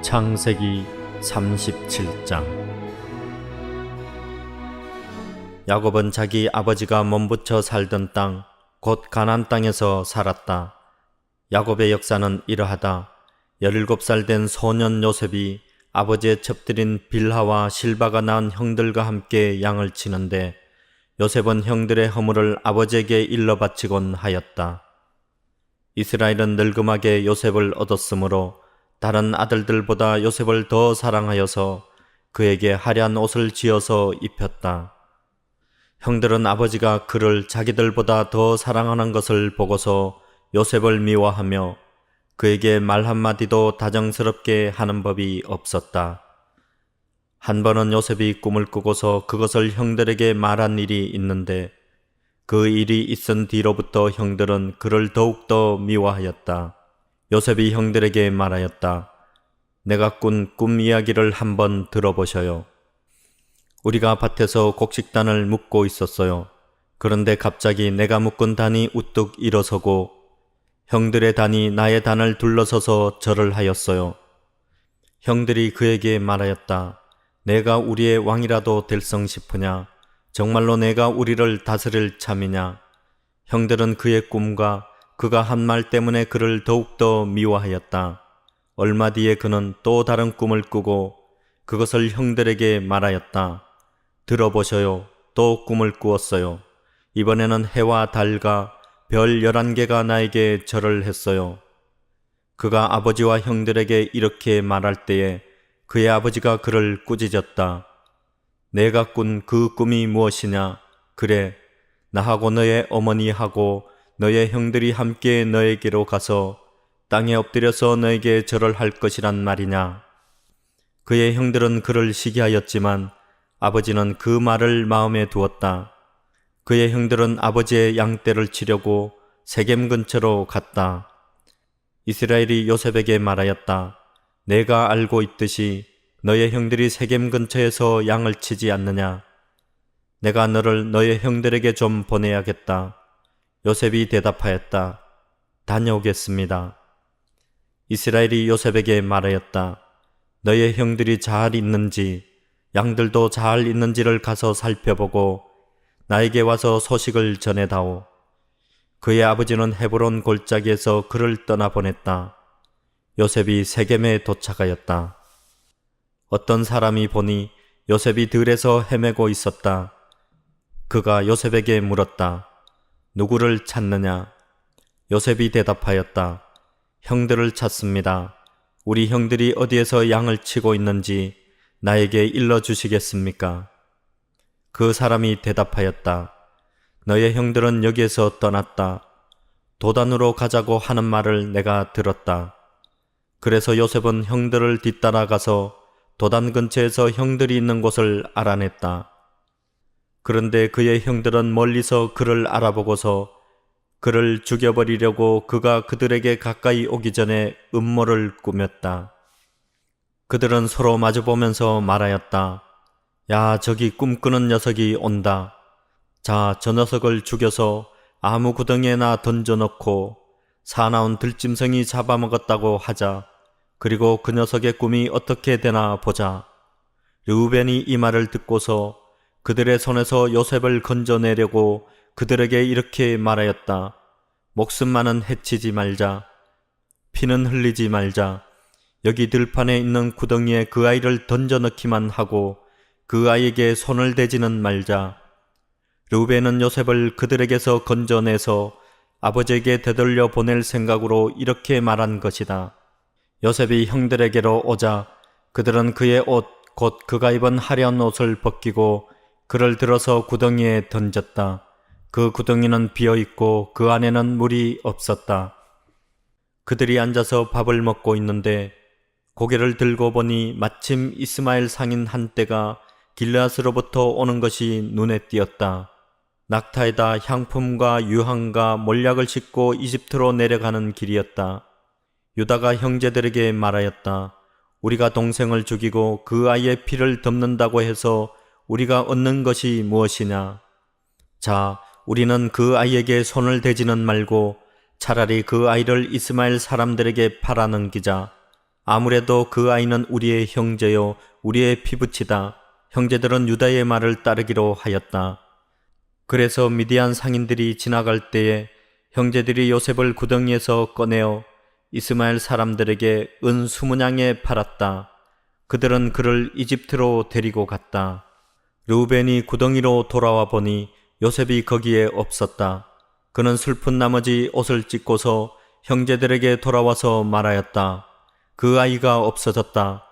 창세기 37장. 야곱은 자기 아버지가 몸부쳐 살던 땅, 곧 가나안 땅에서 살았다. 야곱의 역사는 이러하다. 17살 된 소년 요셉이 아버지의 첩들인 빌하와 실바가 낳은 형들과 함께 양을 치는데 요셉은 형들의 허물을 아버지에게 일러 바치곤 하였다. 이스라엘은 늙음하게 요셉을 얻었으므로 다른 아들들보다 요셉을 더 사랑하여서 그에게 화려한 옷을 지어서 입혔다. 형들은 아버지가 그를 자기들보다 더 사랑하는 것을 보고서 요셉을 미워하며 그에게 말 한마디도 다정스럽게 하는 법이 없었다. 한 번은 요셉이 꿈을 꾸고서 그것을 형들에게 말한 일이 있는데 그 일이 있은 뒤로부터 형들은 그를 더욱더 미워하였다. 요셉이 형들에게 말하였다. 내가 꾼 꿈 이야기를 한번 들어보셔요. 우리가 밭에서 곡식단을 묶고 있었어요. 그런데 갑자기 내가 묶은 단이 우뚝 일어서고 형들의 단이 나의 단을 둘러서서 절을 하였어요. 형들이 그에게 말하였다. 내가 우리의 왕이라도 될성 싶으냐? 정말로 내가 우리를 다스릴 참이냐? 형들은 그의 꿈과 그가 한 말 때문에 그를 더욱더 미워하였다. 얼마 뒤에 그는 또 다른 꿈을 꾸고 그것을 형들에게 말하였다. 들어보셔요. 또 꿈을 꾸었어요. 이번에는 해와 달과 별 11개가 나에게 절을 했어요. 그가 아버지와 형들에게 이렇게 말할 때에 그의 아버지가 그를 꾸짖었다. 내가 꾼 그 꿈이 무엇이냐? 그래, 나하고 너의 어머니하고 너의 형들이 함께 너에게로 가서 땅에 엎드려서 너에게 절을 할 것이란 말이냐? 그의 형들은 그를 시기하였지만 아버지는 그 말을 마음에 두었다. 그의 형들은 아버지의 양떼를 치려고 세겜 근처로 갔다. 이스라엘이 요셉에게 말하였다. 내가 알고 있듯이 너의 형들이 세겜 근처에서 양을 치지 않느냐? 내가 너를 너의 형들에게 좀 보내야겠다. 요셉이 대답하였다. 다녀오겠습니다. 이스라엘이 요셉에게 말하였다. 너의 형들이 잘 있는지, 양들도 잘 있는지를 가서 살펴보고 나에게 와서 소식을 전해다오. 그의 아버지는 헤브론 골짜기에서 그를 떠나보냈다. 요셉이 세겜에 도착하였다. 어떤 사람이 보니 요셉이 들에서 헤매고 있었다. 그가 요셉에게 물었다. 누구를 찾느냐? 요셉이 대답하였다. 형들을 찾습니다. 우리 형들이 어디에서 양을 치고 있는지 나에게 일러주시겠습니까? 그 사람이 대답하였다. 너의 형들은 여기에서 떠났다. 도단으로 가자고 하는 말을 내가 들었다. 그래서 요셉은 형들을 뒤따라가서 도단 근처에서 형들이 있는 곳을 알아냈다. 그런데 그의 형들은 멀리서 그를 알아보고서 그를 죽여버리려고 그가 그들에게 가까이 오기 전에 음모를 꾸몄다. 그들은 서로 마주보면서 말하였다. 야, 저기 꿈꾸는 녀석이 온다. 자, 저 녀석을 죽여서 아무 구덩이에나 던져넣고 사나운 들짐승이 잡아먹었다고 하자. 그리고 그 녀석의 꿈이 어떻게 되나 보자. 르우벤이 이 말을 듣고서 그들의 손에서 요셉을 건져내려고 그들에게 이렇게 말하였다. 목숨만은 해치지 말자. 피는 흘리지 말자. 여기 들판에 있는 구덩이에 그 아이를 던져넣기만 하고 그 아이에게 손을 대지는 말자. 르우벤은 요셉을 그들에게서 건져내서 아버지에게 되돌려 보낼 생각으로 이렇게 말한 것이다. 요셉이 형들에게로 오자 그들은 그의 옷, 곧 그가 입은 화려한 옷을 벗기고 그를 들어서 구덩이에 던졌다. 그 구덩이는 비어있고 그 안에는 물이 없었다. 그들이 앉아서 밥을 먹고 있는데 고개를 들고 보니 마침 이스마엘 상인 한 떼가 길르앗으로부터 오는 것이 눈에 띄었다. 낙타에다 향품과 유황과 몰약을 싣고 이집트로 내려가는 길이었다. 유다가 형제들에게 말하였다. 우리가 동생을 죽이고 그 아이의 피를 덮는다고 해서 우리가 얻는 것이 무엇이냐? 자, 우리는 그 아이에게 손을 대지는 말고 차라리 그 아이를 이스마엘 사람들에게 팔아넘기자. 아무래도 그 아이는 우리의 형제요 우리의 피부치다. 형제들은 유다의 말을 따르기로 하였다. 그래서 미디안 상인들이 지나갈 때에 형제들이 요셉을 구덩이에서 꺼내어 이스마엘 사람들에게 은 20냥에 팔았다. 그들은 그를 이집트로 데리고 갔다. 르우벤이 구덩이로 돌아와 보니 요셉이 거기에 없었다. 그는 슬픈 나머지 옷을 찢고서 형제들에게 돌아와서 말하였다. 그 아이가 없어졌다.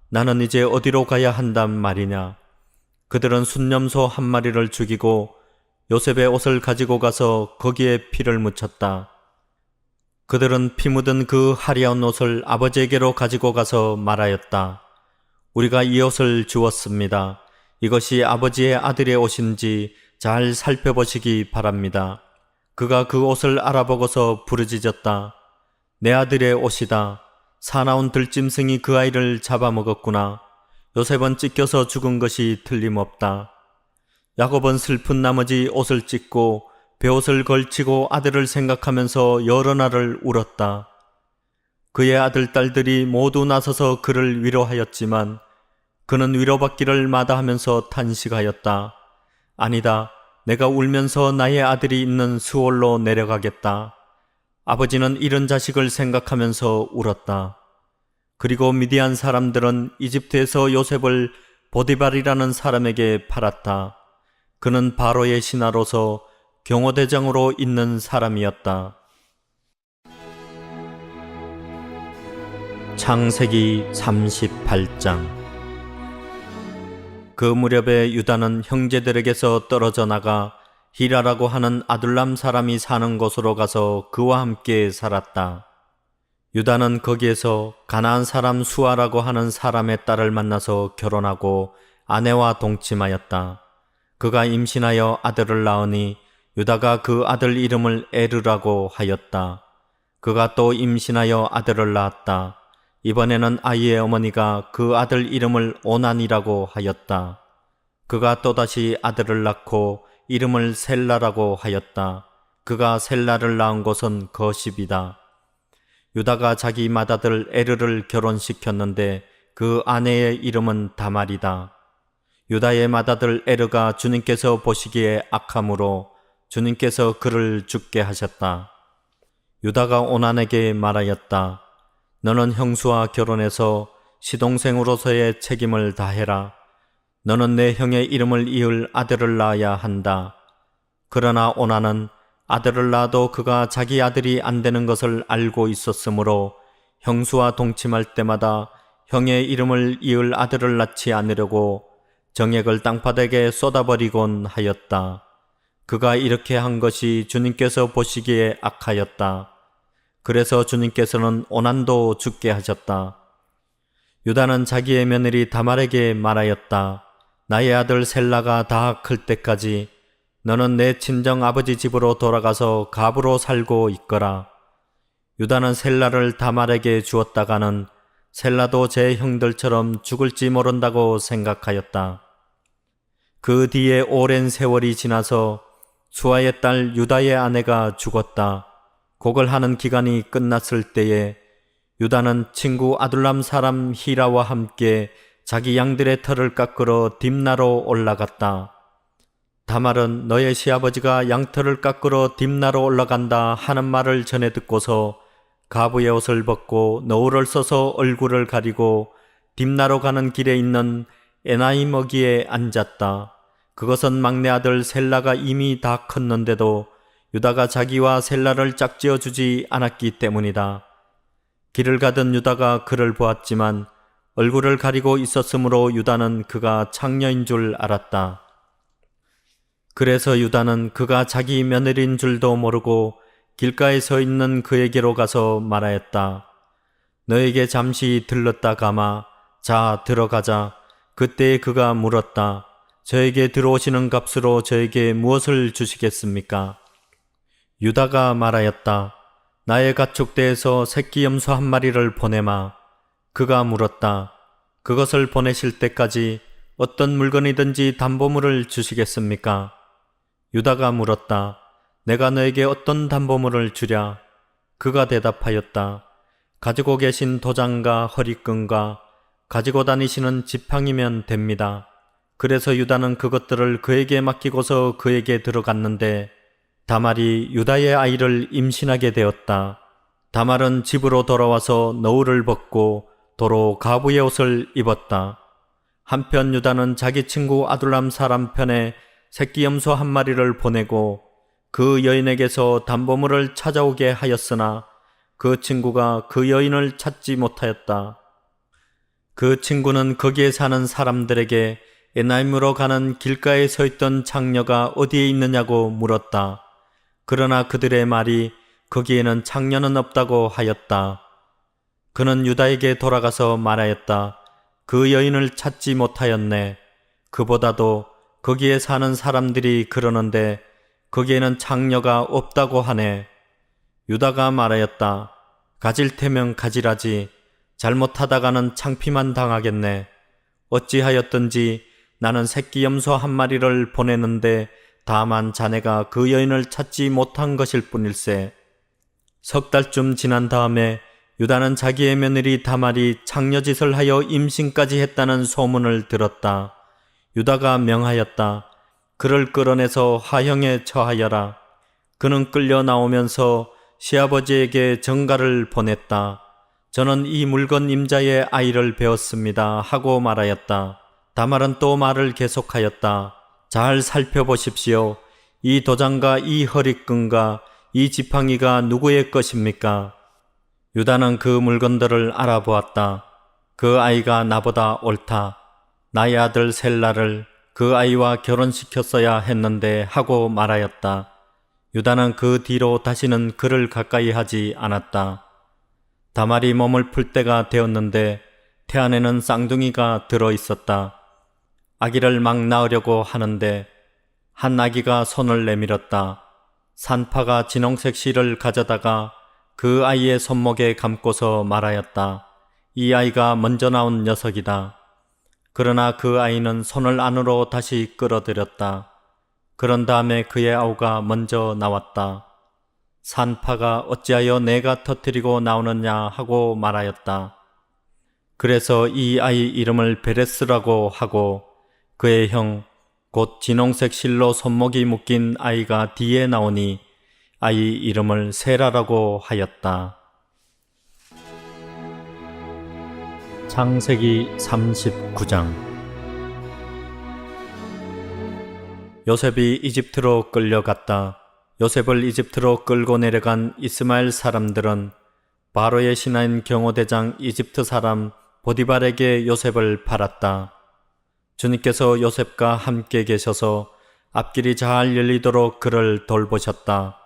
나는 이제 어디로 가야 한단 말이냐. 그들은 순념소 한 마리를 죽이고 요셉의 옷을 가지고 가서 거기에 피를 묻혔다. 그들은 피 묻은 그 화려한 옷을 아버지에게로 가지고 가서 말하였다. 우리가 이 옷을 주었습니다. 이것이 아버지의 아들의 옷인지 잘 살펴보시기 바랍니다. 그가 그 옷을 알아보고서 부르짖었다. 내 아들의 옷이다. 사나운 들짐승이 그 아이를 잡아먹었구나. 요셉은 찢겨서 죽은 것이 틀림없다. 야곱은 슬픈 나머지 옷을 찢고 베옷을 걸치고 아들을 생각하면서 여러 날을 울었다. 그의 아들, 딸들이 모두 나서서 그를 위로하였지만 그는 위로받기를 마다하면서 탄식하였다. 아니다. 내가 울면서 나의 아들이 있는 수월로 내려가겠다. 아버지는 잃은 자식을 생각하면서 울었다. 그리고 미디안 사람들은 이집트에서 요셉을 보디발이라는 사람에게 팔았다. 그는 바로의 신하로서 경호대장으로 있는 사람이었다. 창세기 38장. 그 무렵에 유다는 형제들에게서 떨어져 나가 히라라고 하는 아둘람 사람이 사는 곳으로 가서 그와 함께 살았다. 유다는 거기에서 가나안 사람 수아라고 하는 사람의 딸을 만나서 결혼하고 아내와 동침하였다. 그가 임신하여 아들을 낳으니 유다가 그 아들 이름을 에르라고 하였다. 그가 또 임신하여 아들을 낳았다. 이번에는 아이의 어머니가 그 아들 이름을 오난이라고 하였다. 그가 또다시 아들을 낳고 이름을 셀라라고 하였다. 그가 셀라를 낳은 곳은 거십이다. 유다가 자기 맏아들 에르를 결혼시켰는데 그 아내의 이름은 다말이다. 유다의 맏아들 에르가 주님께서 보시기에 악함으로 주님께서 그를 죽게 하셨다. 유다가 오난에게 말하였다. 너는 형수와 결혼해서 시동생으로서의 책임을 다해라. 너는 내 형의 이름을 이을 아들을 낳아야 한다. 그러나 오난은 아들을 낳아도 그가 자기 아들이 안 되는 것을 알고 있었으므로 형수와 동침할 때마다 형의 이름을 이을 아들을 낳지 않으려고 정액을 땅바닥에 쏟아버리곤 하였다. 그가 이렇게 한 것이 주님께서 보시기에 악하였다. 그래서 주님께서는 오난도 죽게 하셨다. 유다는 자기의 며느리 다말에게 말하였다. 나의 아들 셀라가 다 클 때까지 너는 내 친정 아버지 집으로 돌아가서 갑으로 살고 있거라. 유다는 셀라를 다말에게 주었다가는 셀라도 제 형들처럼 죽을지 모른다고 생각하였다. 그 뒤에 오랜 세월이 지나서 수아의 딸 유다의 아내가 죽었다. 곡을 하는 기간이 끝났을 때에 유다는 친구 아둘람 사람 히라와 함께 자기 양들의 털을 깎으러 딥나로 올라갔다. 다말은 너의 시아버지가 양털을 깎으러 딥나로 올라간다 하는 말을 전해 듣고서 가부의 옷을 벗고 너울을 써서 얼굴을 가리고 딥나로 가는 길에 있는 에나임 어귀에 앉았다. 그것은 막내 아들 셀라가 이미 다 컸는데도 유다가 자기와 셀라를 짝지어 주지 않았기 때문이다. 길을 가던 유다가 그를 보았지만 얼굴을 가리고 있었으므로 유다는 그가 창녀인 줄 알았다. 그래서 유다는 그가 자기 며느리인 줄도 모르고 길가에 서 있는 그에게로 가서 말하였다. 너에게 잠시 들렀다 가마. 자, 들어가자. 그때 그가 물었다. 저에게 들어오시는 값으로 저에게 무엇을 주시겠습니까? 유다가 말하였다. 나의 가축대에서 새끼 염소 한 마리를 보내마. 그가 물었다. 그것을 보내실 때까지 어떤 물건이든지 담보물을 주시겠습니까? 유다가 물었다. 내가 너에게 어떤 담보물을 주랴? 그가 대답하였다. 가지고 계신 도장과 허리끈과 가지고 다니시는 지팡이면 됩니다. 그래서 유다는 그것들을 그에게 맡기고서 그에게 들어갔는데 다말이 유다의 아이를 임신하게 되었다. 다말은 집으로 돌아와서 너울을 벗고 도로 가부의 옷을 입었다. 한편 유다는 자기 친구 아둘람 사람 편에 새끼 염소 한 마리를 보내고 그 여인에게서 담보물을 찾아오게 하였으나 그 친구가 그 여인을 찾지 못하였다. 그 친구는 거기에 사는 사람들에게 에나임으로 가는 길가에 서 있던 창녀가 어디에 있느냐고 물었다. 그러나 그들의 말이 거기에는 창녀는 없다고 하였다. 그는 유다에게 돌아가서 말하였다. 그 여인을 찾지 못하였네. 그보다도 거기에 사는 사람들이 그러는데 거기에는 창녀가 없다고 하네. 유다가 말하였다. 가질 테면 가지라지. 잘못하다가는 창피만 당하겠네. 어찌하였든지 나는 새끼 염소 한 마리를 보내는데 다만 자네가 그 여인을 찾지 못한 것일 뿐일세. 석 달쯤 지난 다음에 유다는 자기의 며느리 다말이 창녀짓을 하여 임신까지 했다는 소문을 들었다. 유다가 명하였다. 그를 끌어내서 화형에 처하여라. 그는 끌려 나오면서 시아버지에게 전가를 보냈다. 저는 이 물건 임자의 아이를 배웠습니다 하고 말하였다. 다말은 또 말을 계속하였다. 잘 살펴보십시오. 이 도장과 이 허리끈과 이 지팡이가 누구의 것입니까? 유다는 그 물건들을 알아보았다. 그 아이가 나보다 옳다. 나의 아들 셀라를 그 아이와 결혼시켰어야 했는데 하고 말하였다. 유다는 그 뒤로 다시는 그를 가까이 하지 않았다. 다말이 몸을 풀 때가 되었는데 태안에는 쌍둥이가 들어 있었다. 아기를 막 낳으려고 하는데 한 아기가 손을 내밀었다. 산파가 진홍색 실을 가져다가 그 아이의 손목에 감고서 말하였다. 이 아이가 먼저 나온 녀석이다. 그러나 그 아이는 손을 안으로 다시 끌어들였다. 그런 다음에 그의 아우가 먼저 나왔다. 산파가 어찌하여 내가 터뜨리고 나오느냐 하고 말하였다. 그래서 이 아이 이름을 베레스라고 하고 그의 형 곧 진홍색 실로 손목이 묶인 아이가 뒤에 나오니 아이 이름을 세라라고 하였다. 창세기 39장. 요셉이 이집트로 끌려갔다. 요셉을 이집트로 끌고 내려간 이스마엘 사람들은 바로의 신하인 경호대장 이집트 사람 보디발에게 요셉을 팔았다. 주님께서 요셉과 함께 계셔서 앞길이 잘 열리도록 그를 돌보셨다.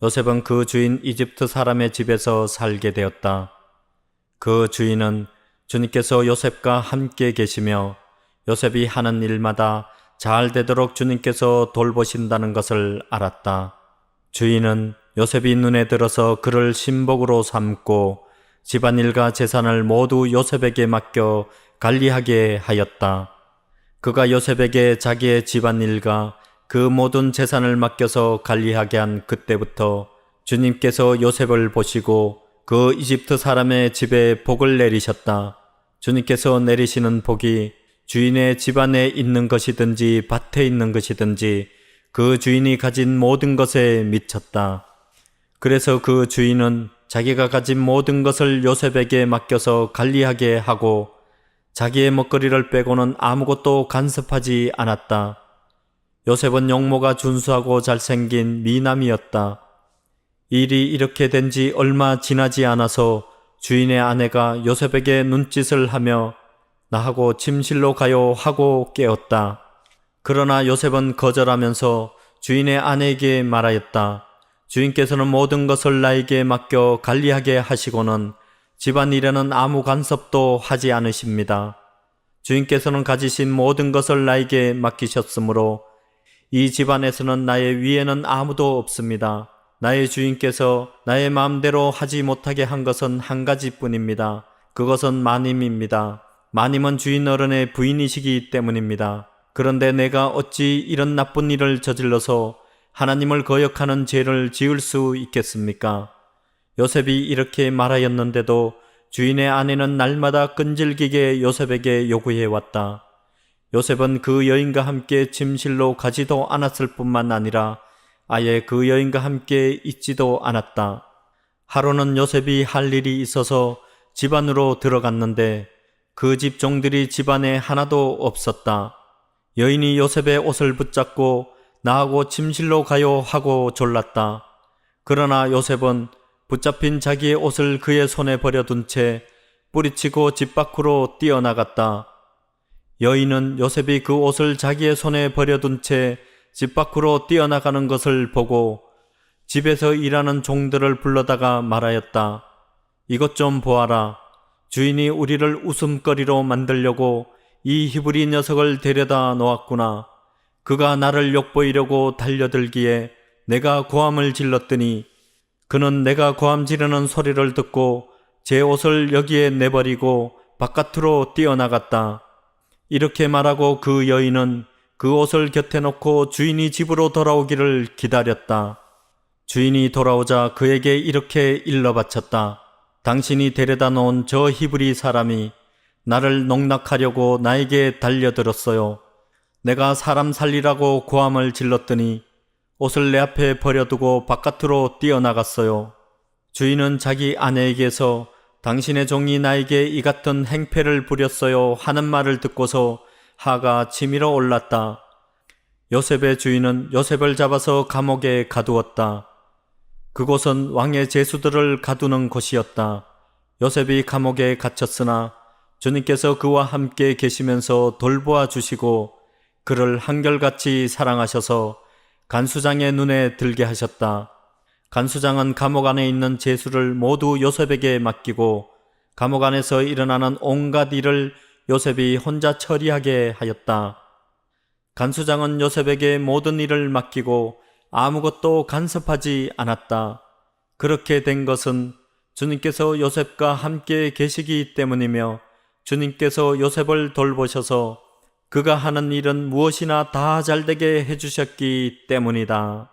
요셉은 그 주인 이집트 사람의 집에서 살게 되었다. 그 주인은 주님께서 요셉과 함께 계시며 요셉이 하는 일마다 잘 되도록 주님께서 돌보신다는 것을 알았다. 주인은 요셉이 눈에 들어서 그를 신복으로 삼고 집안일과 재산을 모두 요셉에게 맡겨 관리하게 하였다. 그가 요셉에게 자기의 집안일과 그 모든 재산을 맡겨서 관리하게 한 그때부터 주님께서 요셉을 보시고 그 이집트 사람의 집에 복을 내리셨다. 주님께서 내리시는 복이 주인의 집안에 있는 것이든지 밭에 있는 것이든지 그 주인이 가진 모든 것에 미쳤다. 그래서 그 주인은 자기가 가진 모든 것을 요셉에게 맡겨서 관리하게 하고 자기의 먹거리를 빼고는 아무것도 간섭하지 않았다. 요셉은 용모가 준수하고 잘생긴 미남이었다. 일이 이렇게 된 지 얼마 지나지 않아서 주인의 아내가 요셉에게 눈짓을 하며 나하고 침실로 가요 하고 깨웠다. 그러나 요셉은 거절하면서 주인의 아내에게 말하였다. 주인께서는 모든 것을 나에게 맡겨 관리하게 하시고는 집안일에는 아무 간섭도 하지 않으십니다. 주인께서는 가지신 모든 것을 나에게 맡기셨으므로 이 집안에서는 나의 위에는 아무도 없습니다. 나의 주인께서 나의 마음대로 하지 못하게 한 것은 한 가지뿐입니다. 그것은 마님입니다. 마님은 주인 어른의 부인이시기 때문입니다. 그런데 내가 어찌 이런 나쁜 일을 저질러서 하나님을 거역하는 죄를 지을 수 있겠습니까? 요셉이 이렇게 말하였는데도 주인의 아내는 날마다 끈질기게 요셉에게 요구해 왔다. 요셉은 그 여인과 함께 침실로 가지도 않았을 뿐만 아니라 아예 그 여인과 함께 있지도 않았다. 하루는 요셉이 할 일이 있어서 집 안으로 들어갔는데 그 집 종들이 집 안에 하나도 없었다. 여인이 요셉의 옷을 붙잡고 나하고 침실로 가요 하고 졸랐다. 그러나 요셉은 붙잡힌 자기의 옷을 그의 손에 버려둔 채 뿌리치고 집 밖으로 뛰어나갔다. 여인은 요셉이 그 옷을 자기의 손에 버려둔 채 집 밖으로 뛰어나가는 것을 보고 집에서 일하는 종들을 불러다가 말하였다. 이것 좀 보아라. 주인이 우리를 웃음거리로 만들려고 이 히브리 녀석을 데려다 놓았구나. 그가 나를 욕보이려고 달려들기에 내가 고함을 질렀더니 그는 내가 고함 지르는 소리를 듣고 제 옷을 여기에 내버리고 바깥으로 뛰어나갔다. 이렇게 말하고 그 여인은 그 옷을 곁에 놓고 주인이 집으로 돌아오기를 기다렸다. 주인이 돌아오자 그에게 이렇게 일러 바쳤다. 당신이 데려다 놓은 저 히브리 사람이 나를 농락하려고 나에게 달려들었어요. 내가 사람 살리라고 고함을 질렀더니 옷을 내 앞에 버려두고 바깥으로 뛰어나갔어요. 주인은 자기 아내에게서 당신의 종이 나에게 이 같은 행패를 부렸어요 하는 말을 듣고서 하가 치밀어 올랐다. 요셉의 주인은 요셉을 잡아서 감옥에 가두었다. 그곳은 왕의 제수들을 가두는 곳이었다. 요셉이 감옥에 갇혔으나 주님께서 그와 함께 계시면서 돌보아 주시고 그를 한결같이 사랑하셔서 간수장의 눈에 들게 하셨다. 간수장은 감옥 안에 있는 제수를 모두 요셉에게 맡기고 감옥 안에서 일어나는 온갖 일을 요셉이 혼자 처리하게 하였다. 간수장은 요셉에게 모든 일을 맡기고 아무것도 간섭하지 않았다. 그렇게 된 것은 주님께서 요셉과 함께 계시기 때문이며 주님께서 요셉을 돌보셔서 그가 하는 일은 무엇이나 다 잘되게 해주셨기 때문이다.